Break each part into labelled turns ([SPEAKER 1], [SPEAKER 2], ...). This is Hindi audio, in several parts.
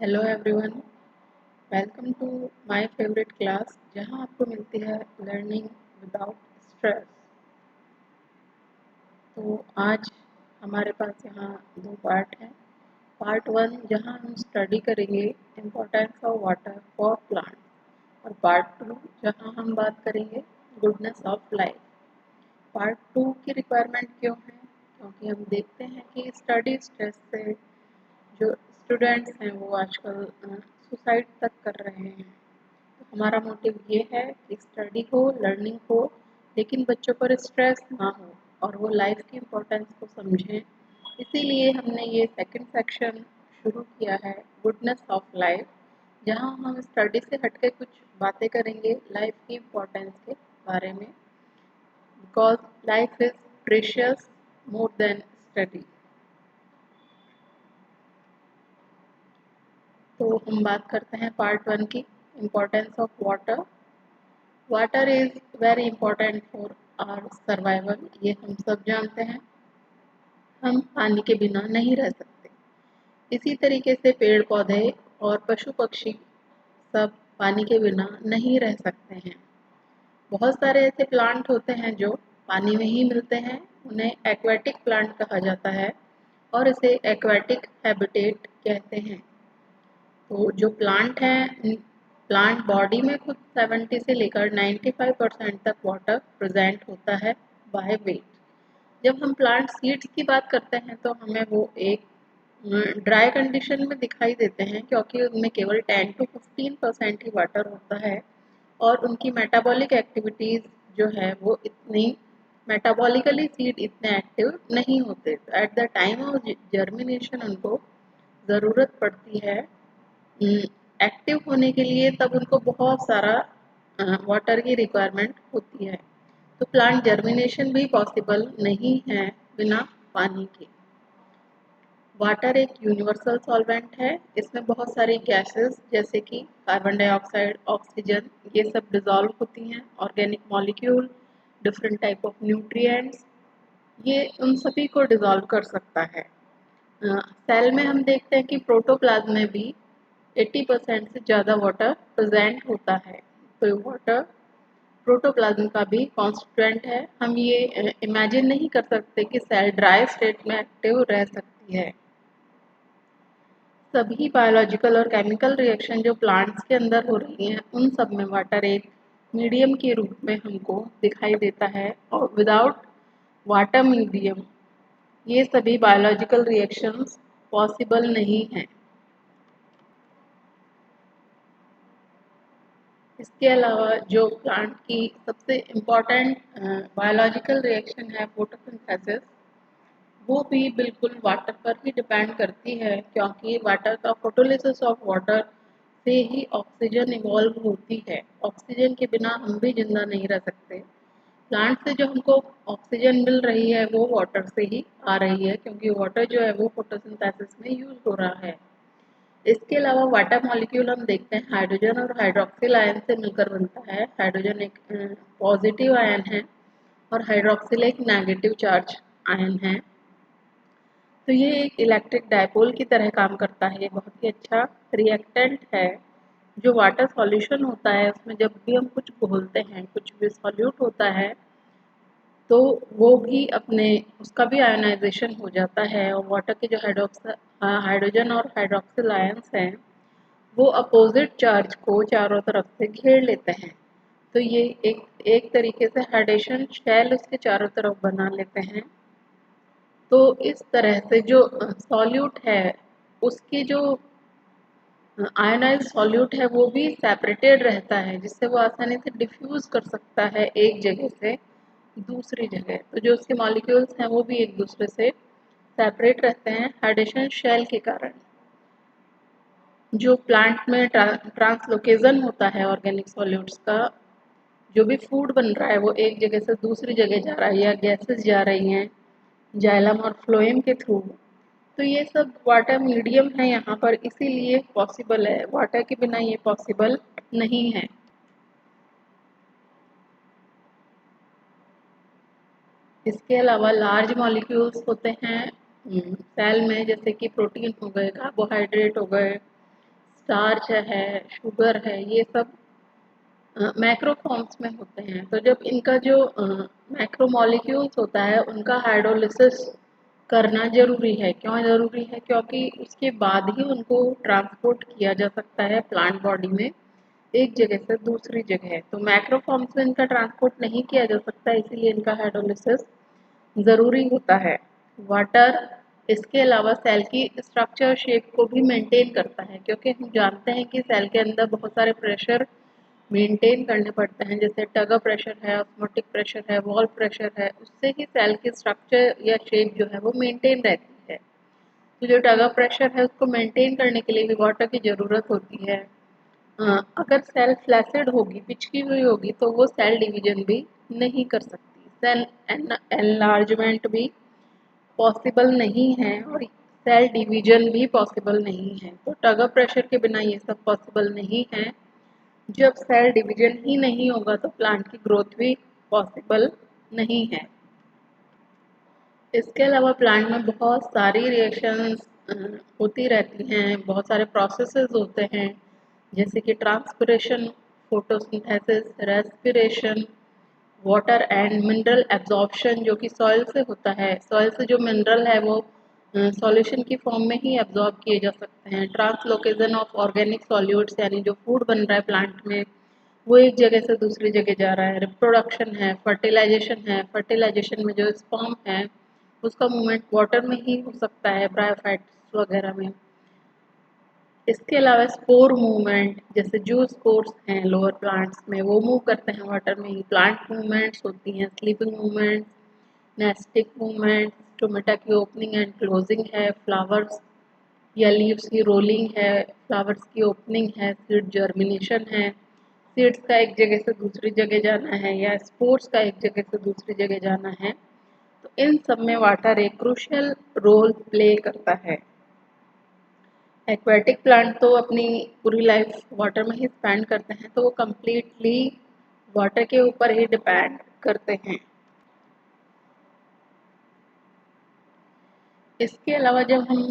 [SPEAKER 1] Hello everyone, welcome to my favourite class जहां आपको मिलती है लर्निंग विदाउट स्ट्रेस। तो आज हमारे पास यहाँ दो पार्ट हैं। पार्ट वन जहां हम स्टडी करेंगे importance of water for plant, और पार्ट टू जहां हम बात करेंगे goodness of life. Part two की रिक्वायरमेंट क्यों है? क्योंकि हम देखते हैं कि स्टडी स्ट्रेस से जो स्टूडेंट्स हैं वो आजकल सुसाइड तक कर रहे हैं। तो हमारा मोटिव ये है कि स्टडी हो, लर्निंग हो, लेकिन बच्चों पर स्ट्रेस ना हो और वो लाइफ की इम्पोर्टेंस को समझें। इसीलिए हमने ये सेकंड सेक्शन शुरू किया है, गुडनेस ऑफ लाइफ, जहाँ हम स्टडी से हटके कुछ बातें करेंगे लाइफ की इम्पोर्टेंस के बारे में, because life is precious more than study. तो हम बात करते हैं पार्ट वन की, importance of water. Water is very important for our survival, ये हम सब जानते हैं। हम पानी के बिना नहीं रह सकते। इसी तरीके से पेड़ पौधे और पशु पक्षी सब पानी के बिना नहीं रह सकते हैं। बहुत सारे ऐसे प्लांट होते हैं जो पानी में ही मिलते हैं, उन्हें एक्वेटिक प्लांट कहा जाता है और इसे एक्वेटिक हैबिटेट कहते हैं। तो जो प्लांट हैं, प्लांट बॉडी में खुद 70 से लेकर 95% तक वाटर प्रेजेंट होता है बाय वेट। जब हम प्लांट सीड्स की बात करते हैं तो हमें वो एक ड्राई कंडीशन में दिखाई देते हैं, क्योंकि उनमें केवल 10 to 15% ही वाटर होता है और उनकी मेटाबॉलिक एक्टिविटीज़ जो है वो इतनी मेटाबॉलिकली सीड इतने एक्टिव नहीं होते। At the time of germination उनको ज़रूरत पड़ती है एक्टिव होने के लिए, तब उनको बहुत सारा वाटर की रिक्वायरमेंट होती है। तो प्लांट जर्मिनेशन भी पॉसिबल नहीं है बिना पानी के। वाटर एक यूनिवर्सल सॉल्वेंट है, इसमें बहुत सारी गैसेस जैसे कि कार्बन डाइऑक्साइड, ऑक्सीजन, ये सब डिजॉल्व होती हैं। Organic molecule, different type of nutrients, ये उन सभी को डिजॉल्व कर सकता है। सेल में हम देखते हैं कि प्रोटोप्लाज्म में भी 80% से ज़्यादा वाटर प्रेजेंट होता है। तो वाटर प्रोटोप्लाज्म का भी कॉन्स्टिट्यूएंट है। हम ये इमेजिन नहीं कर सकते कि सेल ड्राई स्टेट में एक्टिव रह सकती है। सभी बायोलॉजिकल और केमिकल रिएक्शन जो प्लांट्स के अंदर हो रही हैं, उन सब में वाटर एक मीडियम के रूप में हमको दिखाई देता है, और विदाउट वाटर मीडियम ये सभी बायोलॉजिकल रिएक्शंस पॉसिबल नहीं हैं। इसके अलावा जो प्लांट की सबसे इम्पॉर्टेंट बायोलॉजिकल रिएक्शन है फोटोसिंथेसिस, वो भी बिल्कुल वाटर पर ही डिपेंड करती है, क्योंकि वाटर का फोटोलिसिस ऑफ वाटर से ही ऑक्सीजन इवॉल्व होती है। ऑक्सीजन के बिना हम भी जिंदा नहीं रह सकते। प्लांट से जो हमको ऑक्सीजन मिल रही है वो वाटर से ही आ रही है, क्योंकि वाटर जो है वो फोटोसिंथेसिस में यूज हो रहा है। इसके अलावा वाटर मॉलिक्यूल हम देखते हैं हाइड्रोजन और हाइड्रोक्सिल आयन से मिलकर बनता है। हाइड्रोजन एक पॉजिटिव आयन है और हाइड्रोक्सिल एक नेगेटिव चार्ज आयन है। तो ये एक इलेक्ट्रिक डायपोल की तरह काम करता है। ये बहुत ही अच्छा रिएक्टेंट है। जो वाटर सॉल्यूशन होता है उसमें जब भी हम कुछ घोलते हैं, कुछ भी सॉल्यूट होता है, तो वो भी अपने उसका भी आयोनाइजेशन हो जाता है, और वाटर के जो हाइड्रोजन और हाइड्रोक्सिल आयंस हैं वो अपोजिट चार्ज को चारों तरफ से घेर लेते हैं। तो ये एक तरीके से हाइड्रेशन शेल उसके चारों तरफ बना लेते हैं। तो इस तरह से जो सॉल्यूट है उसकी जो आयनाइज सॉल्यूट है वो भी सेपरेटेड रहता है, जिससे वो आसानी से डिफ्यूज कर सकता है एक जगह से दूसरी जगह। तो जो उसके मॉलिक्यूल्स हैं वो भी एक दूसरे से सेपरेट रहते हैं हाइड्रेशन शेल के कारण। जो प्लांट में ट्रांसलोकेशन होता है ऑर्गेनिक सॉल्यूट्स का, जो भी फूड बन रहा है वो एक जगह से दूसरी जगह जा रहा है या गैसेस जा रही हैं जाइलम और फ्लोएम के थ्रू, तो ये सब वाटर मीडियम है यहाँ पर, इसीलिए पॉसिबल है। वाटर के बिना ये पॉसिबल नहीं है। इसके अलावा लार्ज मॉलिक्यूल्स होते हैं सेल में, जैसे कि प्रोटीन हो गए, कार्बोहाइड्रेट हो गए, स्टार्च है, शुगर है, ये सब मैक्रो फॉर्म्स में होते हैं। तो जब इनका जो मैक्रो मॉलिक्यूल्स होता है उनका हाइड्रोलिसिस करना ज़रूरी है। क्यों ज़रूरी है? क्योंकि उसके बाद ही उनको ट्रांसपोर्ट किया जा सकता है प्लांट बॉडी में एक जगह से दूसरी जगह। तो मैक्रो फॉर्म्स में इनका ट्रांसपोर्ट नहीं किया जा सकता, इसीलिए इनका हाइड्रोलिसिस ज़रूरी होता है। वाटर इसके अलावा सेल की स्ट्रक्चर शेप को भी मेंटेन करता है, क्योंकि हम जानते हैं कि सेल के अंदर बहुत सारे प्रेशर मेंटेन करने पड़ते हैं, जैसे टगर प्रेशर है, ऑस्मोटिक प्रेशर है, वॉल प्रेशर है। उससे ही सेल की स्ट्रक्चर या शेप जो है वो मेंटेन रहती है। तो जो टगर प्रेशर है उसको मेंटेन करने के लिए भी वाटर की ज़रूरत होती है। अगर सेल फ्लैसिड होगी, पिचकी हुई होगी, तो वो सेल डिवीजन भी नहीं कर सकती, सेल एनलार्जमेंट भी पॉसिबल नहीं है और सेल डिवीजन भी पॉसिबल नहीं है। तो टगर प्रेशर के बिना ये सब पॉसिबल नहीं है। जब सेल डिवीजन ही नहीं होगा तो प्लांट की ग्रोथ भी पॉसिबल नहीं है। इसके अलावा प्लांट में बहुत सारी रिएक्शंस होती रहती हैं, बहुत सारे प्रोसेसेस होते हैं, जैसे कि transpiration, photosynthesis, respiration, water and mineral absorption, जो कि सॉइल से होता है। सॉइल से जो मिनरल है वो सॉल्यूशन की फॉर्म में ही एब्जॉर्ब किए जा सकते हैं। ट्रांसलोकेशन ऑफ ऑर्गेनिक सॉल्यूट्स, यानी जो फूड बन रहा है प्लांट में वो एक जगह से दूसरी जगह जा रहा है। रिप्रोडक्शन है, फर्टिलाइजेशन है, फर्टिलाइजेशन में जो स्पर्म है उसका मूवमेंट वाटर में ही हो सकता है, ब्रायोफाइट्स वगैरह में। इसके अलावा स्पोर मूवमेंट, जैसे जो स्पोर्स हैं लोअर प्लांट्स में वो मूव करते हैं वाटर में ही। प्लांट मूवमेंट्स होती हैं, स्लीपिंग मूवमेंट्स, नेस्टिक मूवमेंट्स, टोमेटा की ओपनिंग एंड क्लोजिंग है, फ्लावर्स या लीव्स की रोलिंग है, फ्लावर्स की ओपनिंग है, सीड जर्मिनेशन है, सीड्स का एक जगह से दूसरी जगह जाना है, या स्पोर्स का एक जगह से दूसरी जगह जाना है। तो इन सब में वाटर एक क्रूशियल रोल प्ले करता है। एक्वेटिक प्लांट तो अपनी पूरी लाइफ वाटर में ही स्पेंड करते हैं, तो वो कम्प्लीटली वाटर के ऊपर ही डिपेंड करते हैं। इसके अलावा जब हम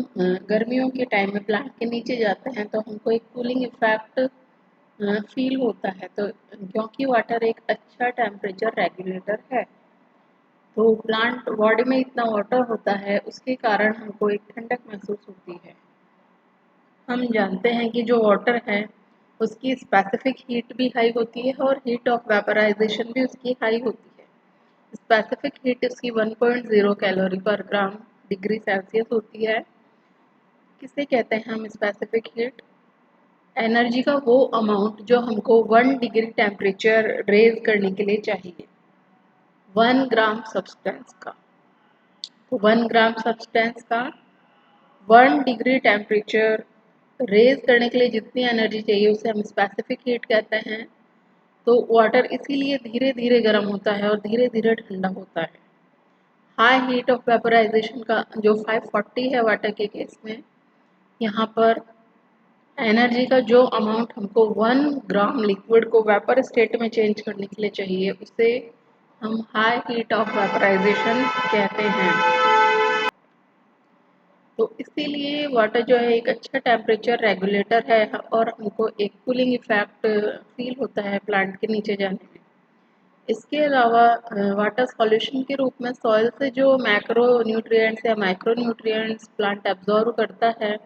[SPEAKER 1] गर्मियों के टाइम में प्लांट के नीचे जाते हैं तो हमको एक कूलिंग इफेक्ट फील होता है। तो क्योंकि वाटर एक अच्छा टेम्परेचर रेगुलेटर है, तो प्लांट बॉडी में इतना वाटर होता है उसके कारण हमको एक ठंडक महसूस होती है। हम जानते हैं कि जो वाटर है उसकी स्पेसिफिक हीट भी हाई होती है और हीट ऑफ वेपराइजेशन भी उसकी हाई होती है। स्पेसिफिक हीट उसकी 1.0 कैलोरी पर ग्राम डिग्री सेल्सियस होती है। किसे कहते हैं हम स्पेसिफिक हीट? एनर्जी का वो अमाउंट जो हमको 1 डिग्री टेम्परेचर रेज करने के लिए चाहिए, 1 ग्राम सब्सटेंस का। तो 1 ग्राम सब्सटेंस का 1 डिग्री टेम्परेचर रेज करने के लिए जितनी एनर्जी चाहिए उसे हम स्पेसिफिक हीट कहते हैं। तो वाटर इसीलिए धीरे धीरे गर्म होता है और धीरे धीरे ठंडा होता है। हाई हीट ऑफ वेपराइजेशन का जो 540 है वाटर के केस में, यहाँ पर एनर्जी का जो अमाउंट हमको 1 ग्राम लिक्विड को वेपर स्टेट में चेंज करने के लिए चाहिए उसे हम हाई हीट ऑफ वेपराइजेशन कहते हैं। तो इसीलिए वाटर जो है एक अच्छा टेम्परेचर रेगुलेटर है और हमको एक कूलिंग इफेक्ट फील होता है प्लांट के नीचे जाने में। इसके अलावा वाटर सॉल्यूशन के रूप में सॉइल से जो मैक्रो न्यूट्रिएंट्स या माइक्रो न्यूट्रिएंट्स प्लांट एब्जॉर्व करता है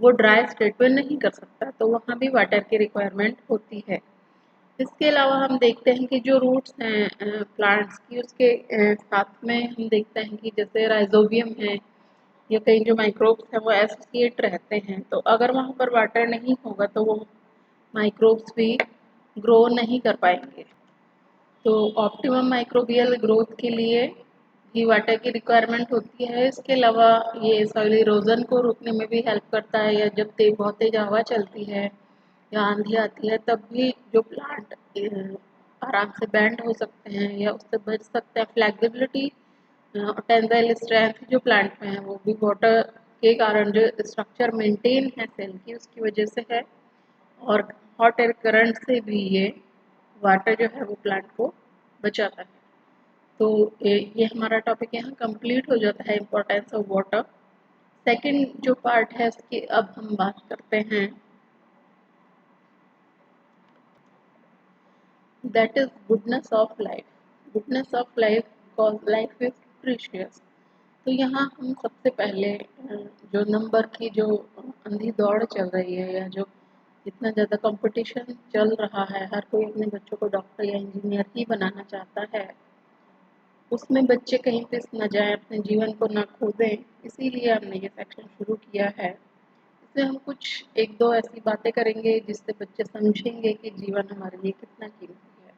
[SPEAKER 1] वो ड्राई स्टेट में नहीं कर सकता, तो वहाँ भी वाटर की रिक्वायरमेंट होती है। इसके अलावा हम देखते हैं कि जो रूट्स हैं प्लांट्स की उसके साथ में हम देखते हैं कि जैसे राइजोबियम है या कई जो माइक्रोब्स हैं वो एसोसिएट रहते हैं। तो अगर वहाँ पर वाटर नहीं होगा तो वो माइक्रोब्स भी ग्रो नहीं कर पाएंगे। तो ऑप्टिमम माइक्रोबियल ग्रोथ के लिए भी वाटर की रिक्वायरमेंट होती है। इसके अलावा ये सॉइल इरोजन को रोकने में भी हेल्प करता है, या जब बहुत तेज हवा चलती है या आंधी आती है तब भी जो प्लांट आराम से बेंड हो सकते हैं या उससे बच सकते हैं। फ्लेक्सिबिलिटी और टेंसाइल स्ट्रेंथ जो प्लांट में है वो भी वाटर के कारण जो स्ट्रक्चर मेंटेन है सेल की उसकी वजह से है। और हॉट एयर करंट से भी ये वाटर जो है वो प्लांट को बचाता है। तो ये हमारा टॉपिक यहाँ कंप्लीट हो जाता है, इम्पोर्टेंस ऑफ वाटर। सेकंड जो पार्ट है इसकी अब हम बात करते हैं that is goodness of life. Goodness of life because life is precious. तो यहाँ हम सबसे पहले जो नंबर की जो अंधी दौड़ चल रही है, या जो इतना ज़्यादा कंपटीशन चल रहा है, हर कोई अपने बच्चों को डॉक्टर या इंजीनियर ही बनाना चाहता है, उसमें बच्चे कहीं पिस न जाएं, अपने जीवन को ना खो दें, इसीलिए हमने ये सेक्शन शुरू किया है। इसमें हम कुछ एक दो ऐसी बातें करेंगे जिससे बच्चे समझेंगे कि जीवन हमारे लिए कितना कीमती है,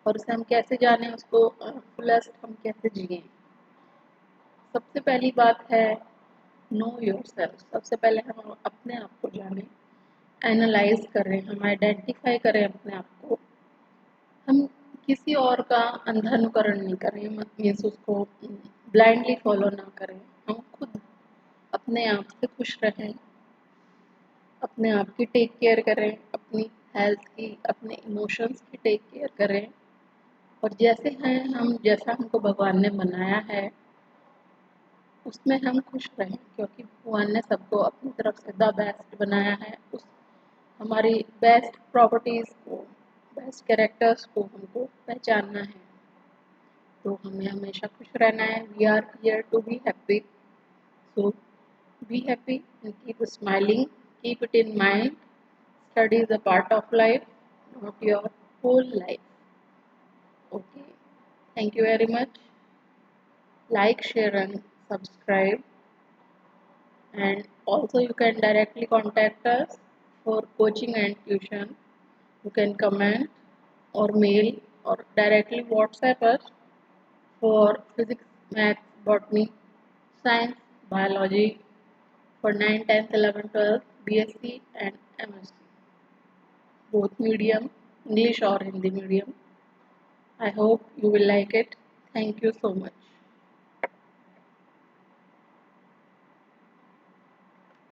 [SPEAKER 1] और उसे हम कैसे जानें, उसको फुलेस्ट हम कैसे जिएं। सबसे पहली बात है नो योरसेल्फ। सबसे पहले हम अपने आप को जानें, एनालाइज करें, हम आइडेंटिफाई करें अपने आप को। हम किसी और का अंधानुकरण नहीं करें, मीन्स उसको ब्लाइंडली फॉलो ना करें। हम खुद अपने आप से खुश रहें, अपने आप की टेक केयर करें, अपनी हेल्थ की, अपने इमोशंस की टेक केयर करें, और जैसे हैं हम, जैसा हमको भगवान ने बनाया है उसमें हम खुश रहें, क्योंकि भगवान ने सबको अपनी तरफ से द बेस्ट बनाया है। उस हमारी बेस्ट प्रॉपर्टीज़ को, बेस्ट कैरेक्टर्स को हमको पहचानना है। तो हमें हमेशा खुश रहना है। We are here to be happy, so be happy and keep smiling, keep it in mind, study is a part of life, not your whole life. Okay, thank you very much. Like, share and subscribe, and also you can directly contact us for coaching and tuition. You can comment or mail or directly WhatsApp us for physics, math, botany, science, biology for 9, 10th, 11th, 12th, BSc and MSc, both medium, English or Hindi medium. I hope you will like it. Thank you so much.